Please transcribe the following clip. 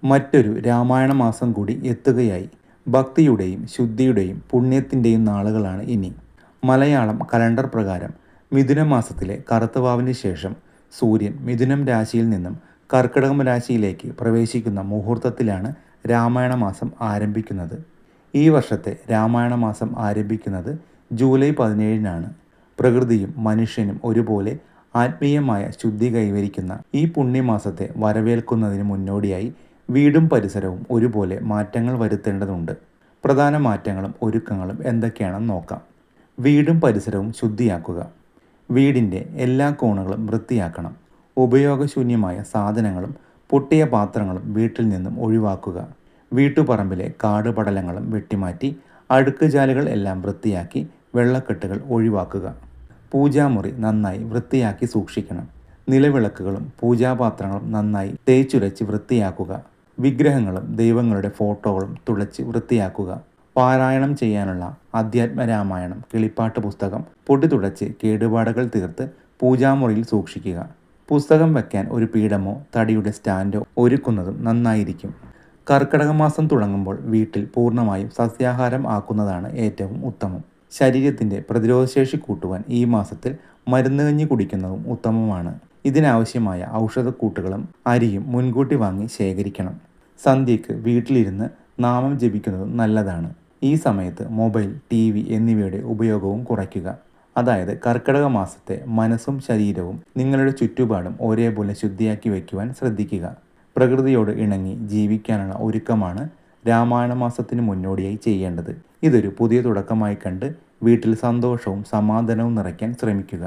മറ്റൊരു രാമായണ മാസം കൂടി എത്തുകയായി. ഭക്തിയുടെയും ശുദ്ധിയുടെയും പുണ്യത്തിൻ്റെയും നാളുകളാണ് ഇനി. മലയാളം കലണ്ടർ പ്രകാരം മിഥുനമാസത്തിലെ കറുത്തവാവിന് ശേഷം സൂര്യൻ മിഥുനം രാശിയിൽ നിന്നും കർക്കിടകം രാശിയിലേക്ക് പ്രവേശിക്കുന്ന മുഹൂർത്തത്തിലാണ് രാമായണ മാസം ആരംഭിക്കുന്നത്. ഈ വർഷത്തെ രാമായണ മാസം ആരംഭിക്കുന്നത് ജൂലൈ 17-നാണ്. പ്രകൃതിയും മനുഷ്യനും ഒരുപോലെ ആത്മീയമായ ശുദ്ധി കൈവരിക്കുന്ന ഈ പുണ്യമാസത്തെ വരവേൽക്കുന്നതിന് മുന്നോടിയായി വീടും പരിസരവും ഒരുപോലെ മാറ്റങ്ങൾ വരുത്തേണ്ടതുണ്ട്. പ്രധാന മാറ്റങ്ങളും ഒരുക്കങ്ങളും എന്തൊക്കെയാണെന്ന് നോക്കാം. വീടും പരിസരവും ശുദ്ധിയാക്കുക. വീടിൻ്റെ എല്ലാ കോണുകളും വൃത്തിയാക്കണം. ഉപയോഗശൂന്യമായ സാധനങ്ങളും പൊട്ടിയ പാത്രങ്ങളും വീട്ടിൽ നിന്നും ഒഴിവാക്കുക. വീട്ടുപറമ്പിലെ കാട് പടലങ്ങളും വെട്ടിമാറ്റി അഴുക്കുചാലുകൾ എല്ലാം വൃത്തിയാക്കി വെള്ളക്കെട്ടുകൾ ഒഴിവാക്കുക. പൂജാമുറി നന്നായി വൃത്തിയാക്കി സൂക്ഷിക്കണം. നിലവിളക്കുകളും പൂജാപാത്രങ്ങളും നന്നായി തേച്ചുരച്ച് വൃത്തിയാക്കുക. വിഗ്രഹങ്ങളും ദൈവങ്ങളുടെ ഫോട്ടോകളും തുളച്ച് വൃത്തിയാക്കുക. പാരായണം ചെയ്യാനുള്ള അധ്യാത്മരാമായണം കിളിപ്പാട്ട് പുസ്തകം പൊടി തുടച്ച് കേടുപാടുകൾ തീർത്ത് പൂജാമുറിയിൽ സൂക്ഷിക്കുക. പുസ്തകം വയ്ക്കാൻ ഒരു പീഠമോ തടിയുടെ സ്റ്റാൻഡോ ഒരുക്കുന്നതും നന്നായിരിക്കും. കർക്കിടക മാസം തുടങ്ങുമ്പോൾ വീട്ടിൽ പൂർണ്ണമായും സസ്യാഹാരം ആക്കുന്നതാണ് ഏറ്റവും ഉത്തമം. ശരീരത്തിൻ്റെ പ്രതിരോധശേഷി കൂട്ടുവാൻ ഈ മാസത്തിൽ മരുന്നുകഞ്ഞി കുടിക്കുന്നതും ഉത്തമമാണ്. ഇതിനാവശ്യമായ ഔഷധക്കൂട്ടുകളും അരിയും മുൻകൂട്ടി വാങ്ങി ശേഖരിക്കണം. സന്ധ്യയ്ക്ക് വീട്ടിലിരുന്ന് നാമം ജപിക്കുന്നതും നല്ലതാണ്. ഈ സമയത്ത് മൊബൈൽ, TV എന്നിവയുടെ ഉപയോഗവും കുറയ്ക്കുക. അതായത് കർക്കിടക മാസത്തെ മനസ്സും ശരീരവും നിങ്ങളുടെ ചുറ്റുപാടും ഒരേപോലെ ശുദ്ധിയാക്കി വയ്ക്കുവാൻ ശ്രദ്ധിക്കുക. പ്രകൃതിയോട് ഇണങ്ങി ജീവിക്കാനുള്ള ഒരുക്കമാണ് രാമായണ മാസത്തിന് മുന്നോടിയായി ചെയ്യേണ്ടത്. ഇതൊരു പുതിയ തുടക്കമായി കണ്ട് വീട്ടിൽ സന്തോഷവും സമാധാനവും നിറയ്ക്കാൻ ശ്രമിക്കുക.